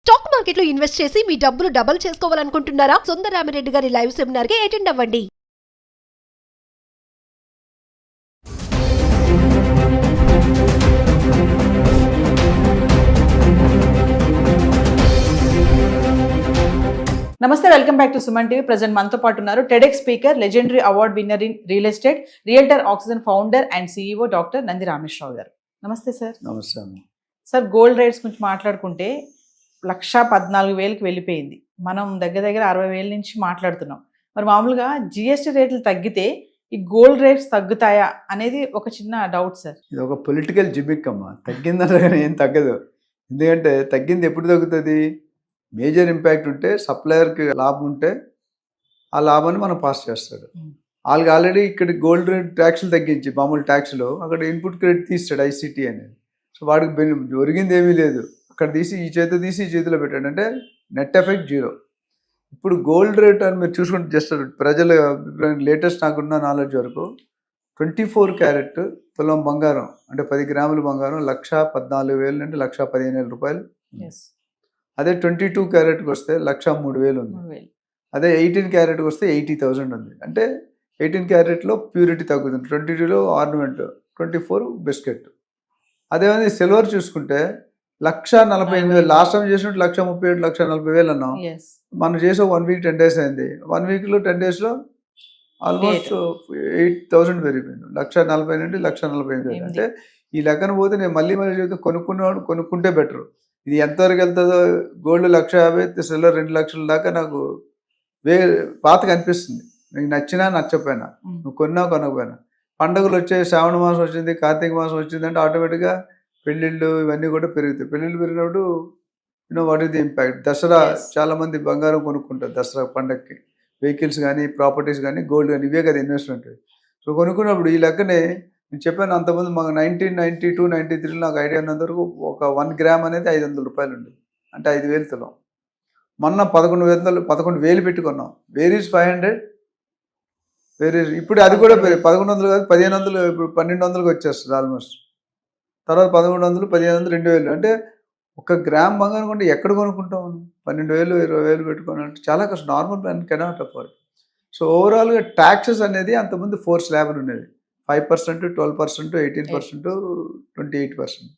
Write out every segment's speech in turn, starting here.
Stock మార్కెట్లో invest చేసి మీ డబ్బులు డబుల్ చేసుకోవాలనుకుంటున్నారా? సుందరరామిరెడ్డి గారి లైవ్ సెమినార్ కి అటెండ్ అవ్వండి. నమస్తే, welcome back to Suman TV. Present మనతో పాటు ఉన్నారు TEDx speaker, legendary award winner in real estate, realtor oxygen founder and CEO doctor Nandi Rameshwar Rao గారు. నమస్తే సార్. నమస్తే అమ్మ. సార్, గోల్డ్ రేట్స్ గురించి మాట్లాడుకుంటే 1,14,000కి వెళ్ళిపోయింది. మనం దగ్గర 60,000 నుంచి మాట్లాడుతున్నాం. మరి మామూలుగా జిఎస్టీ రేట్లు తగ్గితే ఈ గోల్డ్ రేట్స్ తగ్గుతాయా అనేది ఒక చిన్న డౌట్ సార్. ఇది ఒక పొలిటికల్ జిమిక్ అమ్మ. తగ్గిందన్నా కానీ ఏం తగ్గదు. ఎందుకంటే తగ్గింది ఎప్పుడు తగ్గుతుంది? మేజర్ ఇంపాక్ట్ ఉంటే, సప్లయర్కి లాభం ఉంటే ఆ లాభాన్ని మనం పాస్ చేస్తాడు. వాళ్ళకి ఆల్రెడీ ఇక్కడ గోల్డ్ రేట్ ట్యాక్స్లు తగ్గించి మామూలు ట్యాక్స్లో అక్కడ ఇన్పుట్ క్రెడిట్ తీస్తాడు ఐసిటీ అనేది. సో వాడికి ఒరిగింది ఏమీ లేదు. అక్కడ తీసి ఈ చేతిలో తీసి ఈ చేతిలో పెట్టాడు అంటే నెట్ ఎఫెక్ట్ జీరో. ఇప్పుడు గోల్డ్ రేట్ అని మీరు చూసుకుంటే జస్ట్ ప్రజల లేటెస్ట్ నాకున్న నాలెడ్జ్ వరకు 24 క్యారెట్ తులం బంగారం అంటే 10 గ్రాముల బంగారం 1,14,000 అంటే 1,15,000 రూపాయలు. అదే 22 క్యారెట్కి వస్తే 1,03,000 ఉంది. అదే 18 క్యారెట్కి వస్తే 80,000 ఉంది. అంటే 18 క్యారెట్లో ప్యూరిటీ తగ్గుతుంది, 22లో ఆర్నమెంట్, 24 బిస్కెట్. అదేవిధంగా సిల్వర్ చూసుకుంటే 1,48,000 లాస్ట్ టైం చేసినట్టు 1,37,000 1,40,000 అన్నాం. మనం చేసే 1 వీక్ 10 డేస్ అయింది. 1 వీక్లో 10 డేస్లో ఆల్మోస్ట్ 8,000 పెరిగిపోయింది. 1,40,000 నుండి 1,45,000. అంటే ఈ లెక్కన పోతే నేను మళ్ళీ చెప్తే కొనుక్కునేవాడు కొనుక్కుంటే బెటర్. ఇది ఎంతవరకు వెళ్తుందో, గోల్డ్ 1,50,000 సిల్వర్ 2 లక్షల దాకా నాకు పాతగా అనిపిస్తుంది. నీకు నచ్చినా నచ్చకపోయినా, నువ్వు కొన్నా కొనకపోయినా. పండుగలు వచ్చే శ్రావణ మాసం వచ్చింది, కార్తీక మాసం వచ్చింది అంటే ఆటోమేటిక్గా పెళ్ళిళ్ళు ఇవన్నీ కూడా పెరుగుతాయి. పెళ్ళిళ్ళు పెరిగినప్పుడు what is the impact? Dasara చాలామంది బంగారం కొనుక్కుంటారు. దసరా పండగకి వెహికల్స్ కానీ, ప్రాపర్టీస్ కానీ, గోల్డ్ కానీ, ఇవే కదా ఇన్వెస్ట్మెంట్. సో కొనుక్కున్నప్పుడు ఈ లెక్కనే నేను చెప్పాను. అంతకుముందు మాకు 1992, 93 నాకు ఐడియా ఉన్నంత వరకు ఒక 1 గ్రామ్ అనేది 500 రూపాయలు ఉండేది. అంటే 5,000 తులం. మొన్న 11,000 పెట్టుకున్నాం. Where is 500? వేర్ ఈజ్ ఇప్పుడు అది కూడా 1,100 కాదు 1,500, ఇప్పుడు 1,200కి వచ్చేస్తుంది ఆల్మోస్ట్. తర్వాత 1,100, 1,500, 2,000. అంటే 1 గ్రామ్ బంగారం కొంటే ఎక్కడ కొనుక్కుంటాం? 12,000, 20,000 పెట్టుకోవాలంటే చాలా కష్టం. Normal man cannot afford. So ఓవరాల్గా ట్యాక్సెస్ అనేది అంతకుముందు 4 స్లాబ్లు ఉండేది. 5%, 12%, 18%, 28%.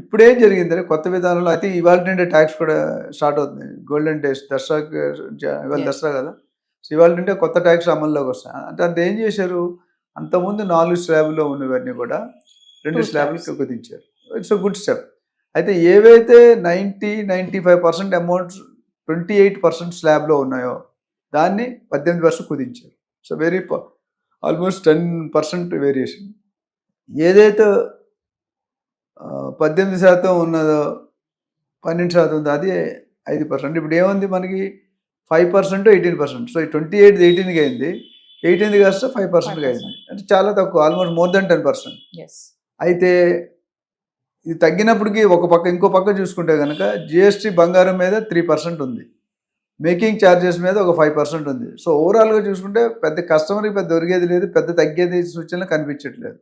ఇప్పుడేం జరిగిందంటే కొత్త విధానంలో అయితే ఇవాళ నుండే ట్యాక్స్ కూడా స్టార్ట్ అవుతుంది. గోల్డెన్ డేస్ దసరాకి, ఇవాళ దసరా కదా. సో ఇవాళ నుండే కొత్త ట్యాక్స్ అమల్లోకి వస్తాయి. అంటే అంత ఏం చేశారు? అంతకుముందు 4 స్లాబ్లో ఉన్నవన్నీ కూడా 2 స్లాబ్లకి కుదించారు. It's a good step. అయితే ఏవైతే 90-95% అమౌంట్స్ 28% స్లాబ్లో ఉన్నాయో దాన్ని 18% కుదించారు. So almost 10% variation. ఏదైతే 18% ఉన్నదో 12% ఉందో అది 5%. ఇప్పుడు ఏముంది మనకి? 5%, 18%. సో 28 18కి అయింది, 18 కాస్త 5%కి అయింది. అంటే చాలా తక్కువ, ఆల్మోస్ట్ మోర్ దెన్ 10%. అయితే ఇది తగ్గినప్పటికీ ఒక పక్క ఇంకో పక్క చూసుకుంటే కనుక జిఎస్టీ బంగారం మీద 3% ఉంది, మేకింగ్ ఛార్జెస్ మీద ఒక 5% ఉంది. సో ఓవరాల్గా చూసుకుంటే పెద్ద కస్టమర్కి పెద్ద ఒరిగేది లేదు, పెద్ద తగ్గేది సూచనలు కనిపించట్లేదు.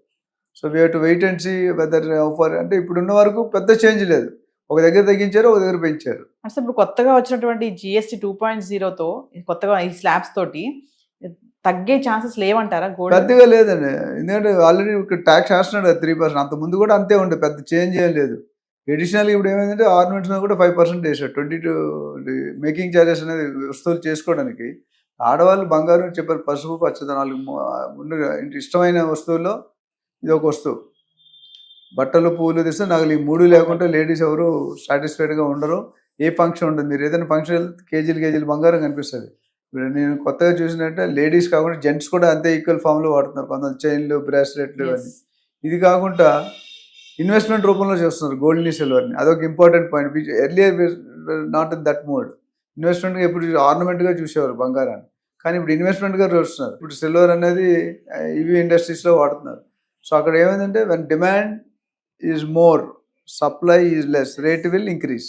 So we have to wait and see weather offer. అంటే ఇప్పుడున్న వరకు పెద్ద చేంజ్ లేదు. ఒక దగ్గర తగ్గించారు, ఒక దగ్గర పెంచారు. అంటే ఇప్పుడు కొత్తగా వచ్చినటువంటి జిఎస్టీ 2.0తో కొత్తగా ఈ స్లాబ్స్ తోటి తగ్గే ఛాన్సెస్ లేవంటారా? పెద్దగా లేదండి. ఎందుకంటే ఆల్రెడీ ఇక్కడ ట్యాక్స్ వేస్తున్నాడు 3%. అంత ముందు కూడా అంతే ఉండే, పెద్ద చేంజ్ ఏం లేదు. అడిషనల్గా ఇప్పుడు ఏమైందంటే ఆర్నమెంట్స్ మీద కూడా 5% వేసాడు. 22 మేకింగ్ ఛార్జెస్ అనేది వస్తువులు చేసుకోవడానికి. ఆడవాళ్ళు బంగారం చెప్పారు, పసుపు పచ్చదనాలు ముందుగా ఇష్టమైన వస్తువుల్లో ఇది ఒక వస్తువు. బట్టలు పూలు తెస్తే నాకు ఈ 3 లేకుంటే లేడీస్ ఎవరు సాటిస్ఫైడ్గా ఉండరు. ఏ ఫంక్షన్ ఉంటుంది, మీరు ఏదైనా ఫంక్షన్ వెళ్తే కేజీలు బంగారం కనిపిస్తుంది. ఇప్పుడు నేను కొత్తగా చూసినట్టే లేడీస్ కాకుండా జెంట్స్ కూడా అంతే ఈక్వల్ ఫామ్లో వాడుతున్నారు. కొంతమంది చైన్లు, బ్రాస్లెట్లు అని. ఇది కాకుండా ఇన్వెస్ట్మెంట్ రూపంలో చేస్తున్నారు గోల్డ్ని, సిల్వర్ని. అదొక important point. Earlier not in that mode. ఇన్వెస్ట్మెంట్గా ఇప్పుడు ఆర్నమెంట్గా చూసేవారు బంగారాన్ని, కానీ ఇప్పుడు ఇన్వెస్ట్మెంట్గా చూస్తున్నారు. ఇప్పుడు సిల్వర్ అనేది ఇవి ఇండస్ట్రీస్లో వాడుతున్నారు. సో అక్కడ ఏమైందంటే when demand is more, supply is less, rate will increase.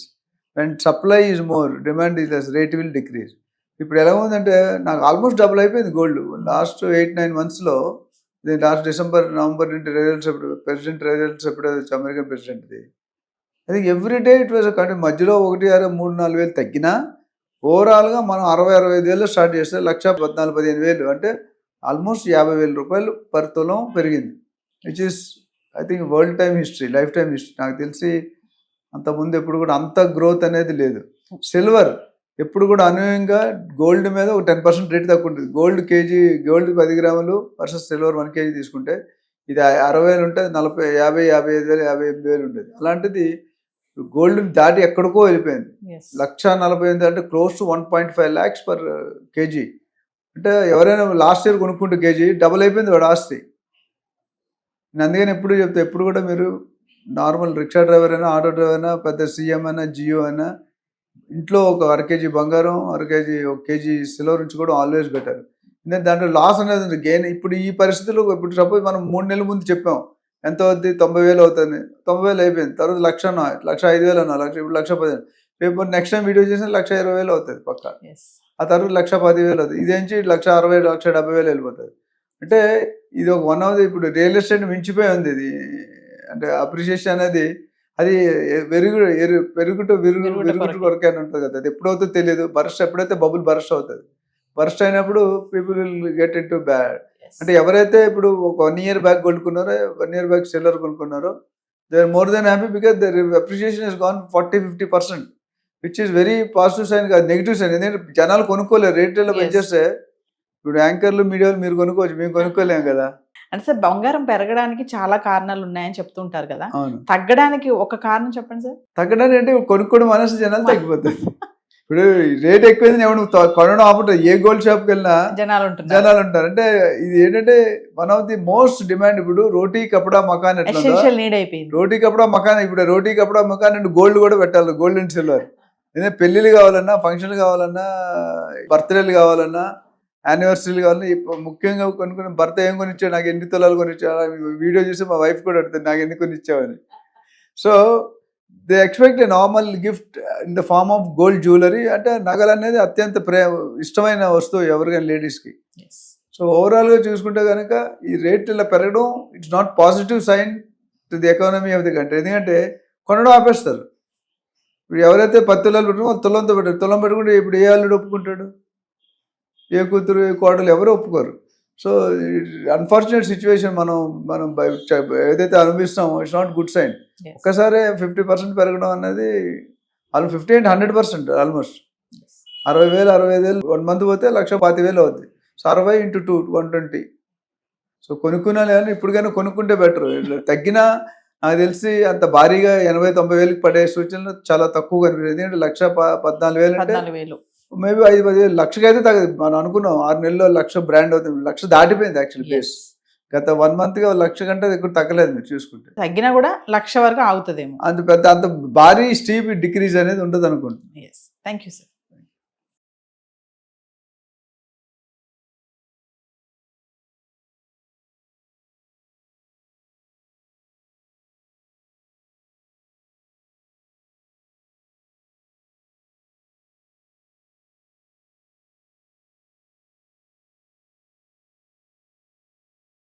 When supply is more, demand is less, rate will decrease. ఇప్పుడు ఎలా ఉందంటే నాకు ఆల్మోస్ట్ డబుల్ అయిపోయింది గోల్డ్ లాస్ట్ 8-9 మంత్స్లో. లాస్ట్ డిసెంబర్, నవంబర్ నుండి రిజల్ట్స్ ఎప్పుడు, ప్రెసిడెంట్ రిజల్ట్స్ ఎప్పుడైతే అమెరికన్ ప్రెసిడెంట్ది అది ఎవ్రీడే ఇట్ వాజ్ అంటే మధ్యలో 1, 3, 4 వేలు తగ్గినా ఓవరాల్గా మనం 60-65 వేలు స్టార్ట్ చేస్తే 1,14,15,000 అంటే ఆల్మోస్ట్ 50,000 రూపాయలు పర్ తులం పెరిగింది, which is I think world time history, life time history. నాకు తెలిసి అంతకుముందు ఎప్పుడు కూడా అంత గ్రోత్ అనేది లేదు. సిల్వర్ ఎప్పుడు కూడా అనూహ్యంగా గోల్డ్ మీద ఒక 10% రేట్ తక్కువ ఉంటుంది. గోల్డ్ 10 గ్రాములు వర్సెస్ సిల్వర్ 1 kg తీసుకుంటే ఇది 60,000 ఉంటుంది, 40, 50, 55,000, 58,000 ఉంటుంది. అలాంటిది గోల్డ్ దాటి ఎక్కడికో వెళ్ళిపోయింది. 1,48,000 అంటే close to 1.5 lakhs per KG. అంటే ఎవరైనా లాస్ట్ ఇయర్ కొనుక్కుంటే కేజీ డబుల్ అయిపోయింది వాడు ఆస్తి. నేను అందుకని ఎప్పుడు చెప్తా, ఎప్పుడు కూడా మీరు నార్మల్ రిక్షా డ్రైవర్ అయినా, ఆటో డ్రైవర్ అయినా, పెద్ద సీఎం అయినా, జియో అయినా ఇంట్లో ఒక 1 kg బంగారం, 1 kg సిల్వర్ ఉంచుకోవడం ఆల్వేస్ బెటర్. ఎందుకంటే దాంట్లో లాస్ అనేది ఉంది, గెయిన్. ఇప్పుడు ఈ పరిస్థితుల్లో ఇప్పుడు సపోజ్ మనం 3 నెలల ముందు చెప్పాం ఎంత అవుద్ది, 90,000 అవుతుంది, 90,000 అయిపోయింది. తర్వాత 1,00,000 అన్నా, 1,05,000 అన్నా, ఇప్పుడు 1,10,000. రేపు నెక్స్ట్ టైం వీడియో చేసిన 1,20,000 అవుతుంది పక్క. ఆ తర్వాత 1,10,000 అవుతుంది. ఇదేంచి 1,60,000, 1,70,000 వెళ్ళిపోతుంది. అంటే ఇది ఒక వన్ ఆఫ్ ది ఇప్పుడు రియల్ ఎస్టేట్ మించిపోయి ఉంది ఇది. అంటే అప్రిషియేషన్ అనేది అది పెరుగుట కొరకే అని ఉంటుంది కదా, అది ఎప్పుడవుతుందో తెలియదు. బరస్ట్ ఎప్పుడైతే బబుల్ బరస్ట్ అవుతుంది, బరస్ట్ అయినప్పుడు people will get into bad. అంటే ఎవరైతే ఇప్పుడు ఒక 1 year బ్యాక్ కొనుక్కున్నారో, 1 year బ్యాక్ సిల్వర్ కొనుక్కున్నారో, they are more than happy because their appreciation is gone 40-50%, which is very positive sign కాదు, నెగిటివ్ సైన్. ఎందుకంటే జనాలు కొనుక్కోలేరు, రేట్లలో పెంచేస్తే. ఇప్పుడు యాంకర్లు, మీడియాలు మీరు కొనుక్కోవచ్చు, మేము కొనుక్కోలేము కదా. అంటే సార్ బంగారం పెరగడానికి చాలా కారణాలు ఉన్నాయని చెప్తుంటారు కదా, అవును. తగ్గడానికి ఒక కారణం చెప్పండి సార్. తగ్గడానికి అంటే కొనుక్కోవడం మనసు జనాలు తగ్గిపోతుంది. ఇప్పుడు రేట్ ఎక్కువైంది ఎవరు కొనడం ఆపటం, ఏ గోల్డ్ షాప్కి వెళ్ళినా జనాలు ఉంటారు. అంటే ఇది ఏంటంటే one of the most demand. ఇప్పుడు రోటీ కపడా మకాన్ ఎట్లా నీడ్ అయిపోయింది, రోటీ కపడా మకాన్. ఇప్పుడు రోటీ కపడా మకాన్ అండ్ గోల్డ్ కూడా పెట్టాలి, గోల్డ్ అండ్ సిల్వర్. ఏదైనా పెళ్ళిళ్ళు కావాలన్నా, ఫంక్షన్లు కావాలన్నా, బర్త్డేలు కావాలన్నా, యానివర్సరీలు కావాలన్నా, ముఖ్యంగా కొనుక్కుని భర్త ఏం కొనిచ్చాడు, నాకు ఎన్ని తులాలు కొనిచ్చాడు, వీడియో చూసి మా వైఫ్ కూడా అడుగుతుంది నాకు ఎన్ని కొనిచ్చావని. So they expect a normal gift in the form of gold jewellery. అంటే నగలు అనేది అత్యంత ఇష్టమైన వస్తువు ఎవరికైనా లేడీస్కి. సో ఓవరాల్గా చూసుకుంటే కనుక ఈ రేట్ ఇలా పెరగడం it's not positive sign to the economy of the country. ఎందుకంటే కొనడం ఆపేస్తారు. ఇప్పుడు ఎవరైతే 10 తులాలు పెట్టడం వాళ్ళు తులంతో పెట్టారు, తులం పెట్టుకుంటే ఇప్పుడు ఏ అల్లుడు ఒప్పుకుంటాడు, ఏ కూతురు, ఏ కోడలు ఎవరు ఒప్పుకోరు. సో అన్ఫార్చునేట్ సిచ్యువేషన్ మనం ఏదైతే అనుభవిస్తామో ఇట్స్ నాట్ గుడ్ సైన్. ఒక్కసారి 50% పెరగడం అనేది 50 and 100% ఆల్మోస్ట్ 60,000, 65,000 1 month పోతే 1,25,000 అవుద్ది. So 60 into 2 120. సో కొనుక్కున్నా కానీ ఇప్పటికైనా కొనుక్కుంటే బెటర్. తగ్గినా నాకు తెలిసి అంత భారీగా 80,000-90,000 పడే సూచనలు చాలా తక్కువ కనిపిస్తుంది. ఎందుకంటే 1,14,000 అంటే మేబీ 5-10,000, 1,00,000 అయితే తగ్గదు. మనం అనుకున్నాం 6 నెలల్లో 1,00,000 బ్రాండ్ అవుతుంది, 1,00,000 దాటిపోయింది యాక్చువల్ బేస్. గత 1 monthగా 1,00,000 కంటే ఎక్కువ తగ్గలేదు. మీరు చూసుకుంటే తగ్గినా కూడా 1,00,000 వరకు ఆగుతుందేమో. అంత భారీ స్టీప్ డిక్రీజ్ అనేది ఉండదు అనుకుంటున్నాను. Thank you sir.